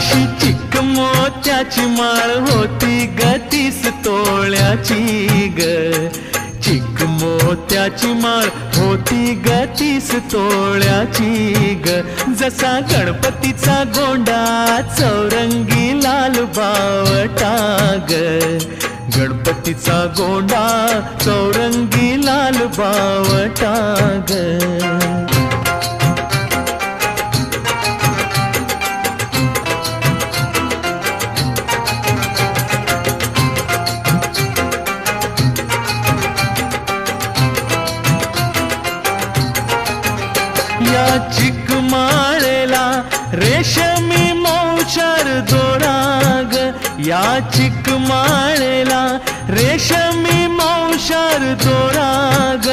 अशी चिक मोत्याची माळ होती ग 30 तोळ्याची ग. चिक मोत्याची माळ होती ग 30 तोळ्याची ग. जसा गणपतीचा गोंडा चौरंगी लाल बावटा ग. गणपतीचा गोंडा चौरंगी लाल बावटा ग. या चिकमाळेला रेशमी मौचार दोराग. या चिकमाळेला रेशमी मौचार दोराग.